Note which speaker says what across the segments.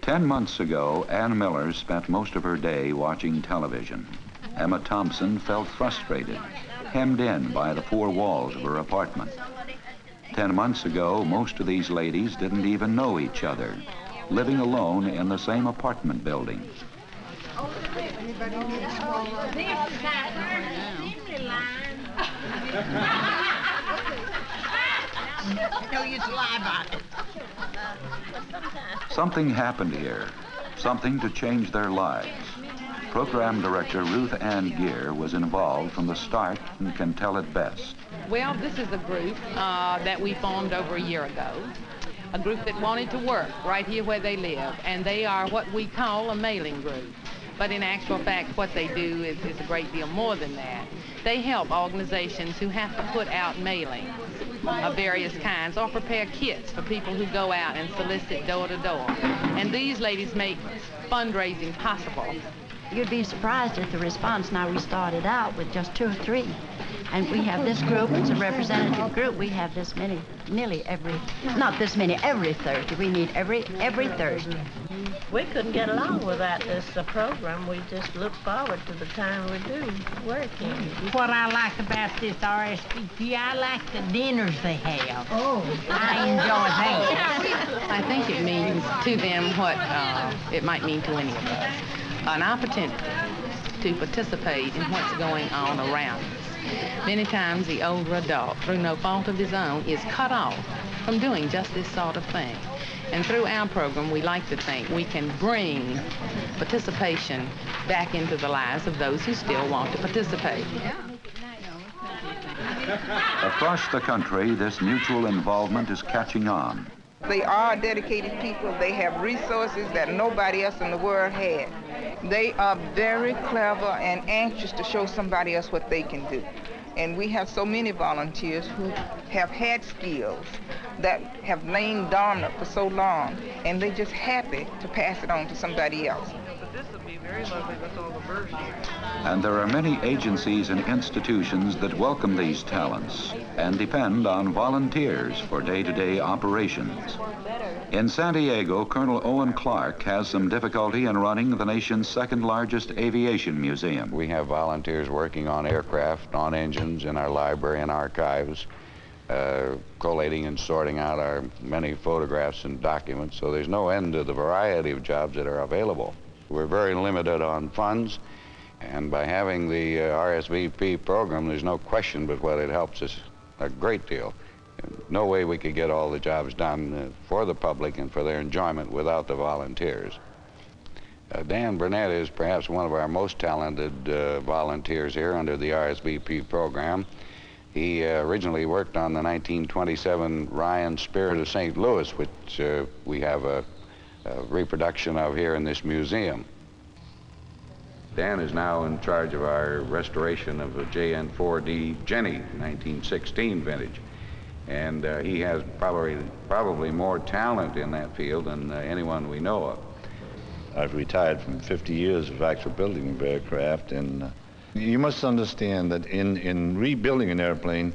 Speaker 1: 10 months ago, Ann Miller spent most of her day watching television. Emma Thompson felt frustrated, hemmed in by the four walls of her apartment. 10 months ago, most of these ladies didn't even know each other, living alone in the same apartment building. Something happened here, something to change their lives. Program Director Ruth Ann Gear was involved from the start and can tell it best.
Speaker 2: Well, this is a group that we formed over a year ago, a group that wanted to work right here where they live, and they are what we call a mailing group. But in actual fact, what they do is a great deal more than that. They help organizations who have to put out mailings of various kinds or prepare kits for people who go out and solicit door to door. And these ladies make fundraising possible.
Speaker 3: You'd be surprised at the response. Now, we started out with just 2 or 3. And we have this group, it's a representative group. We have this many, nearly every, not this many, every Thursday. We meet every Thursday.
Speaker 4: We couldn't get along without this program. We just look forward to the time we do working.
Speaker 5: What I like about this RSVP, I like the dinners they have.
Speaker 4: Oh.
Speaker 5: I enjoy that.
Speaker 2: I think it means to them what it might mean to any of us. An opportunity to participate in what's going on around us. Many times the older adult, through no fault of his own, is cut off from doing just this sort of thing. And through our program, we like to think we can bring participation back into the lives of those who still want to participate.
Speaker 1: Across the country, this mutual involvement is catching on.
Speaker 6: They are dedicated people. They have resources that nobody else in the world has. They are very clever and anxious to show somebody else what they can do. And we have so many volunteers who have had skills that have lain dormant for so long, and they're just happy to pass it on to somebody else.
Speaker 7: This would be very lovely with all the birds here.
Speaker 1: And there are many agencies and institutions that welcome these talents and depend on volunteers for day-to-day operations. In San Diego, Colonel Owen Clark has some difficulty in running the nation's second-largest aviation museum.
Speaker 8: We have volunteers working on aircraft, on engines, in our library and archives, collating and sorting out our many photographs and documents, so there's no end to the variety of jobs that are available. We're very limited on funds, and by having the RSVP program, there's no question but what it helps us a great deal. No way we could get all the jobs done for the public and for their enjoyment without the volunteers. Dan Burnett is perhaps one of our most talented volunteers here under the RSVP program. He originally worked on the 1927 Ryan Spirit of St. Louis, which we have a reproduction of here in this museum. Dan is now in charge of our restoration of a JN4D Jenny, 1916 vintage. And he has probably more talent in that field than anyone we know of.
Speaker 9: I've retired from 50 years of actual building of aircraft, and you must understand that in rebuilding an airplane,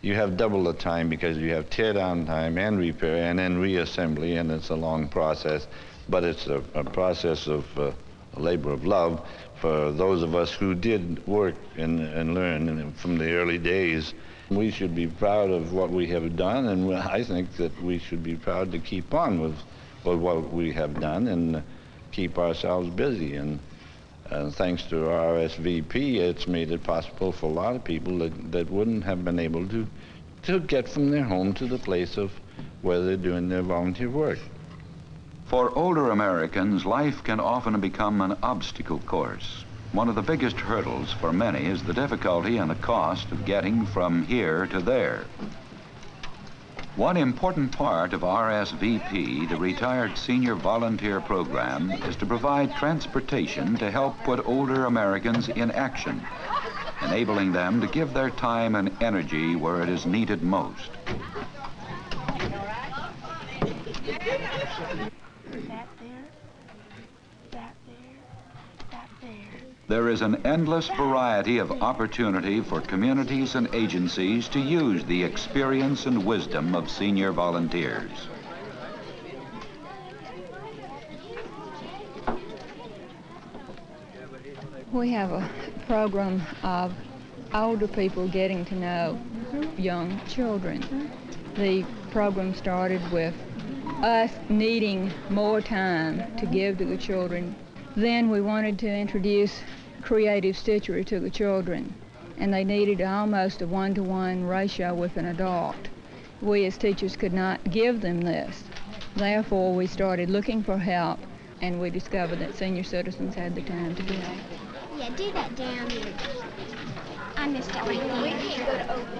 Speaker 9: you have double the time because you have tear-down time and repair and then reassembly, and it's a long process, but it's a process of a labor of love for those of us who did work and learn from the early days. We should be proud of what we have done, and I think that we should be proud to keep on with what we have done and keep ourselves busy. And thanks to RSVP, it's made it possible for a lot of people that wouldn't have been able to get from their home to the place of where they're doing their volunteer work.
Speaker 1: For older Americans, life can often become an obstacle course. One of the biggest hurdles for many is the difficulty and the cost of getting from here to there. One important part of RSVP, the Retired Senior Volunteer Program, is to provide transportation to help put older Americans in action, enabling them to give their time and energy where it is needed most. There is an endless variety of opportunity for communities and agencies to use the experience and wisdom of senior volunteers.
Speaker 10: We have a program of older people getting to know young children. The program started with us needing more time to give to the children. Then we wanted to introduce creative stitchery to the children, and they needed almost a one-to-one ratio with an adult. We as teachers could not give them this. Therefore, we started looking for help, and we discovered that senior citizens had the time to do it.
Speaker 11: Yeah, do that down here. I missed it. We can't go to open.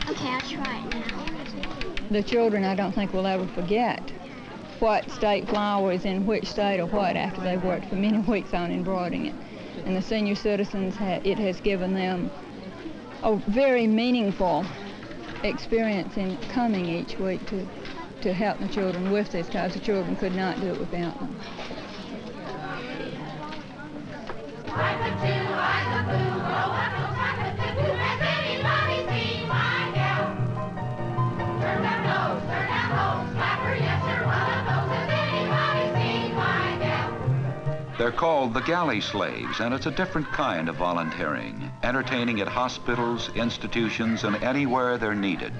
Speaker 11: Okay, I'll try it now.
Speaker 10: The children, I don't think, will ever forget what state flower is in which state or what after they've worked for many weeks on embroidering it. And the senior citizens, it has given them a very meaningful experience in coming each week to help the children with this, because the children could not do it without them.
Speaker 1: They're called the galley slaves, and it's a different kind of volunteering, entertaining at hospitals, institutions, and anywhere they're needed.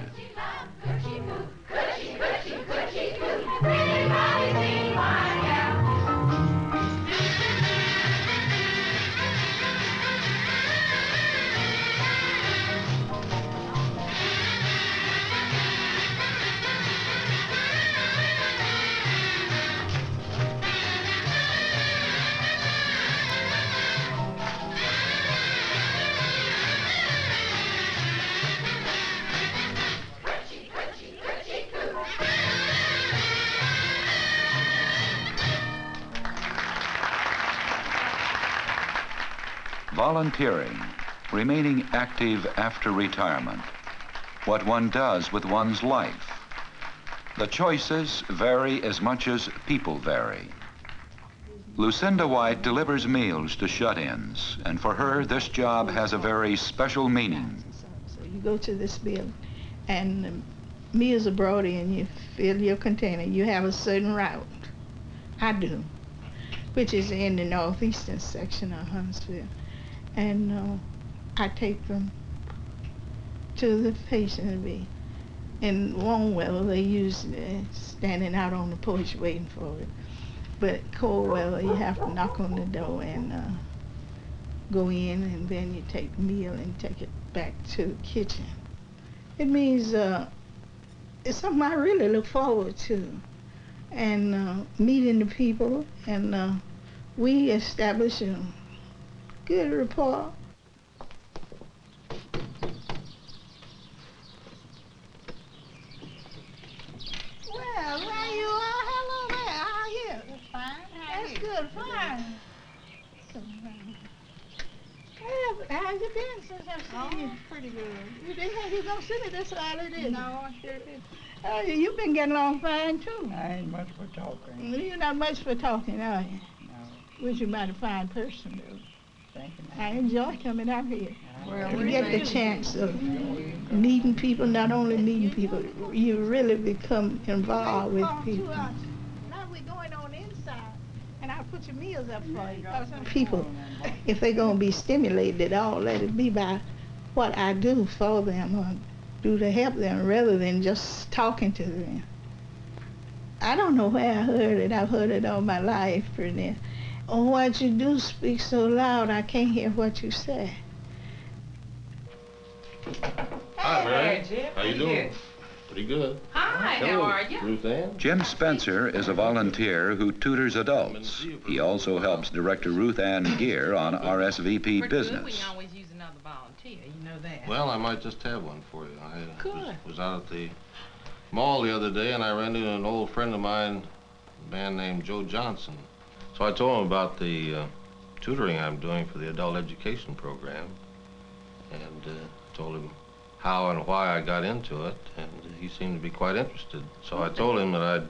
Speaker 1: Volunteering, remaining active after retirement, what one does with one's life. The choices vary as much as people vary. Lucinda White delivers meals to shut-ins, and for her, this job has a very special meaning.
Speaker 12: So you go to this building, and meals are brought in, you fill your container, you have a certain route. I do, which is in the northeastern section of Huntsville. And I take them to the patient. In warm weather, they usually standing out on the porch waiting for it. But cold weather, you have to knock on the door and go in, and then you take the meal and take it back to the kitchen. It means it's something I really look forward to, and meeting the people, and we establish a good rapport. Well, there you are. Hello there. How are you? Fine. That's good. Fine. How's it been since I've seen you? Pretty good. You didn't think you were going to see me this early, did you? No, I sure didn't. You've been getting along fine, too. I ain't much for talking. You're not much for talking, are you? No. Which you might a fine person, though. I enjoy coming out here. Well, you get the chance of meeting people, not only meeting people, you really become involved with people. Now we're going on inside, and I'll put your meals up for you. People, if they're going to be stimulated at all, let it be by what I do for them or do to help them rather than just talking to them. I don't know where I heard it. I've heard it all my life, pretty near. Oh, what you do speak so loud, I can't hear what you say.
Speaker 13: Hi, Mary. How you doing? Pretty good.
Speaker 2: Hi,
Speaker 13: Hello,
Speaker 2: how are you?
Speaker 13: Ruth Ann.
Speaker 1: Jim Spencer is a volunteer who tutors adults. He also helps Director Ruth Ann Gear on RSVP business.
Speaker 2: We can always use another volunteer, you know that.
Speaker 13: Well, I might just have one for you. I was out at the mall the other day, and I ran into an old friend of mine, a man named Joe Johnson. So I told him about the tutoring I'm doing for the adult education program, and told him how and why I got into it, and he seemed to be quite interested. So I told him that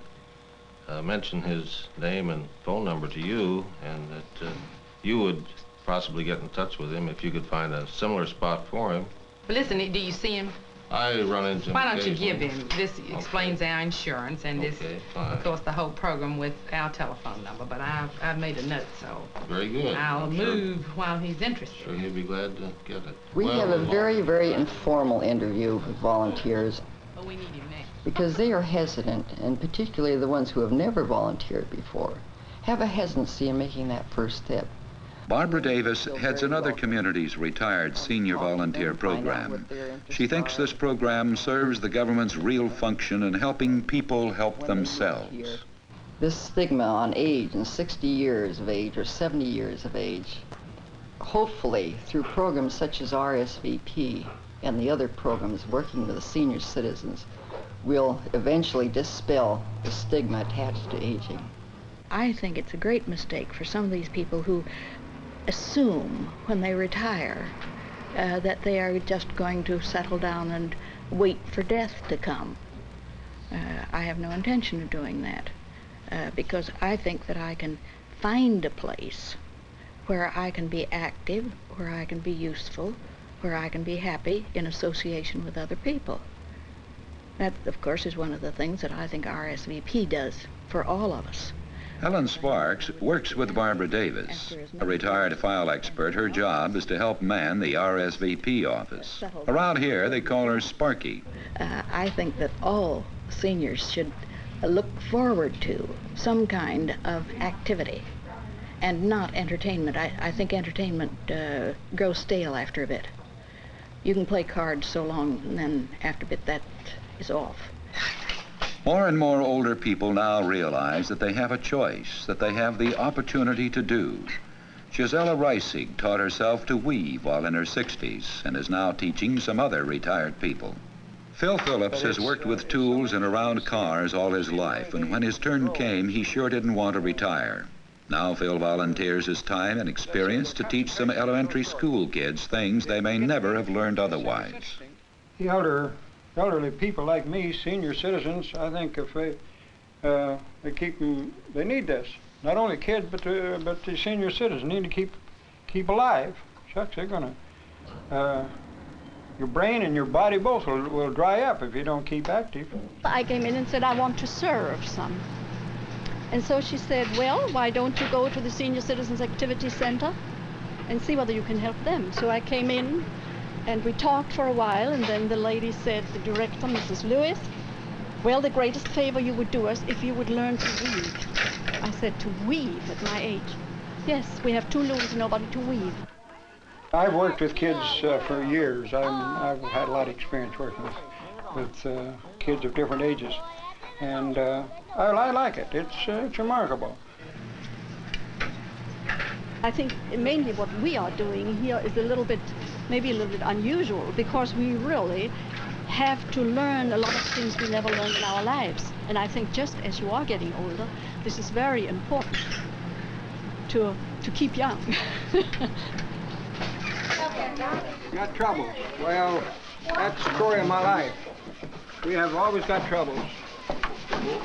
Speaker 13: I'd mention his name and phone number to you, and that you would possibly get in touch with him if you could find a similar spot for him.
Speaker 2: But listen, do you see him?
Speaker 13: I run into him.
Speaker 2: Why don't you give
Speaker 13: occasionally.
Speaker 2: him, this explains our insurance and this,
Speaker 13: fine.
Speaker 2: of course, the whole program with our telephone number, but I've made a note, so
Speaker 13: Very good.
Speaker 2: I'll
Speaker 13: I'm
Speaker 2: move while he's interested.
Speaker 13: Sure, he'll be glad to get it.
Speaker 14: We have a very, very informal interview with volunteers
Speaker 2: Oh, we need him next.
Speaker 14: because they are hesitant, and particularly the ones who have never volunteered before, have a hesitancy in making that first step.
Speaker 1: Barbara Davis heads another community's retired senior volunteer program. She thinks this program serves the government's real function in helping people help themselves.
Speaker 14: This stigma on age and 60 years of age or 70 years of age, hopefully through programs such as RSVP and the other programs working with the senior citizens, will eventually dispel the stigma attached to aging.
Speaker 15: I think it's a great mistake for some of these people who assume when they retire that they are just going to settle down and wait for death to come. I have no intention of doing that because I think that I can find a place where I can be active, where I can be useful, where I can be happy in association with other people. That, of course, is one of the things that I think RSVP does for all of us.
Speaker 1: Helen Sparks works with Barbara Davis. A retired file expert, her job is to help man the RSVP office. Around here, they call her Sparky.
Speaker 15: I think that all seniors should look forward to some kind of activity and not entertainment. I think entertainment grows stale after a bit. You can play cards so long, and then after a bit that is off.
Speaker 1: More and more older people now realize that they have a choice, that they have the opportunity to do. Gisela Reisig taught herself to weave while in her 60s and is now teaching some other retired people. Phil Phillips has worked with tools and around cars all his life, and when his turn came, he sure didn't want to retire. Now Phil volunteers his time and experience to teach some elementary school kids things they may never have learned otherwise.
Speaker 16: The elderly people like me, senior citizens, I think if they keep them, they need this. Not only kids, but the senior citizens need to keep alive. Shucks, they're gonna, your brain and your body both will dry up if you don't keep active.
Speaker 17: I came in and said, I want to serve some. And so she said, well, why don't you go to the Senior Citizens Activity Center and see whether you can help them? So I came in and we talked for a while, and then the lady said, the director, Mrs. Lewis, well, the greatest favor you would do us if you would learn to weave. I said, to weave at my age? Yes, we have two looms, nobody to weave.
Speaker 16: I've worked with kids for years. I've had a lot of experience working with kids of different ages. And I like it. It's remarkable.
Speaker 17: I think mainly what we are doing here is maybe a little bit unusual, because we really have to learn a lot of things we never learned in our lives. And I think just as you are getting older, this is very important to keep young.
Speaker 16: Got troubles. Well, that's the story of my life. We have always got troubles.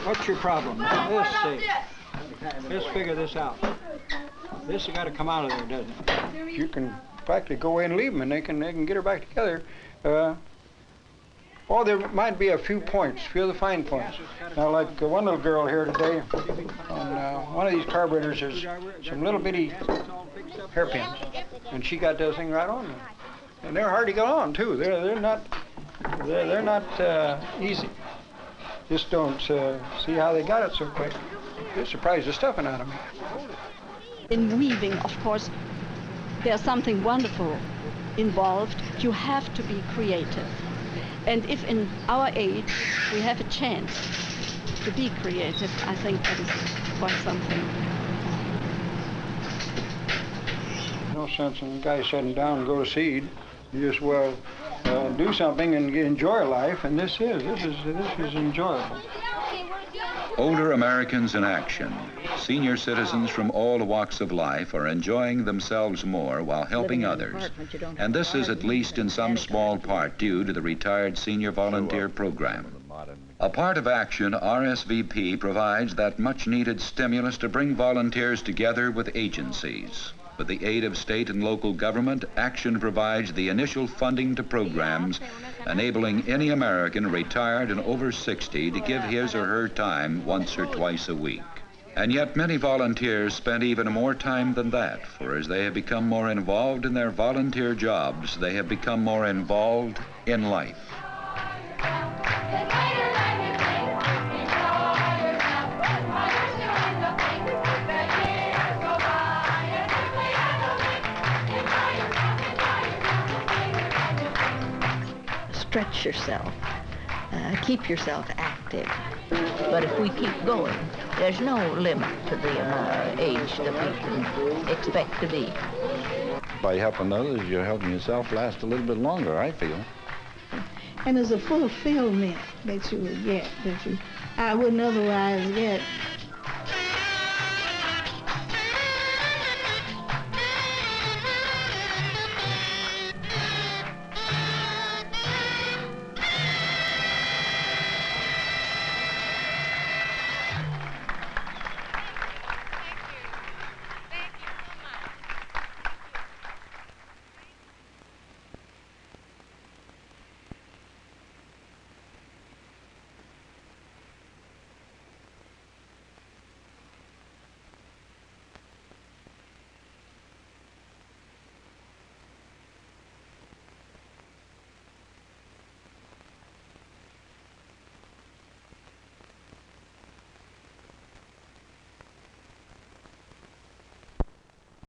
Speaker 16: What's your problem? Let's see. Let's figure this out. This has got to come out of there, doesn't it? You can practically go away and leave them, and they can get her back together. Oh, there might be a few points, a few of the fine points. Now, like one little girl here today, on one of these carburetors, there's some little bitty hairpins, and she got those things right on them. And they're hard to get on too. They're not easy. Just don't see how they got it so quick. It surprised the stuffing out of me.
Speaker 17: In weaving, of course, there's something wonderful involved. You have to be creative. And if in our age we have a chance to be creative, I think that is quite something.
Speaker 16: No sense in a guy sitting down and go to seed. You just do something and enjoy life, and this is enjoyable.
Speaker 1: Older Americans in action. Senior citizens from all walks of life are enjoying themselves more while helping others. And this is at least in some small part due to the retired senior volunteer program. A part of action, RSVP provides that much-needed stimulus to bring volunteers together with agencies. With the aid of state and local government, Action provides the initial funding to programs enabling any American retired and over 60 to give his or her time once or twice a week. And yet many volunteers spend even more time than that, for as they have become more involved in their volunteer jobs, they have become more involved in life.
Speaker 15: Stretch yourself, keep yourself active.
Speaker 4: But if we keep going, there's no limit to the amount of age that we can expect to be.
Speaker 9: By helping others, you're helping yourself last a little bit longer, I feel.
Speaker 12: And there's a fulfillment that you would get I wouldn't otherwise get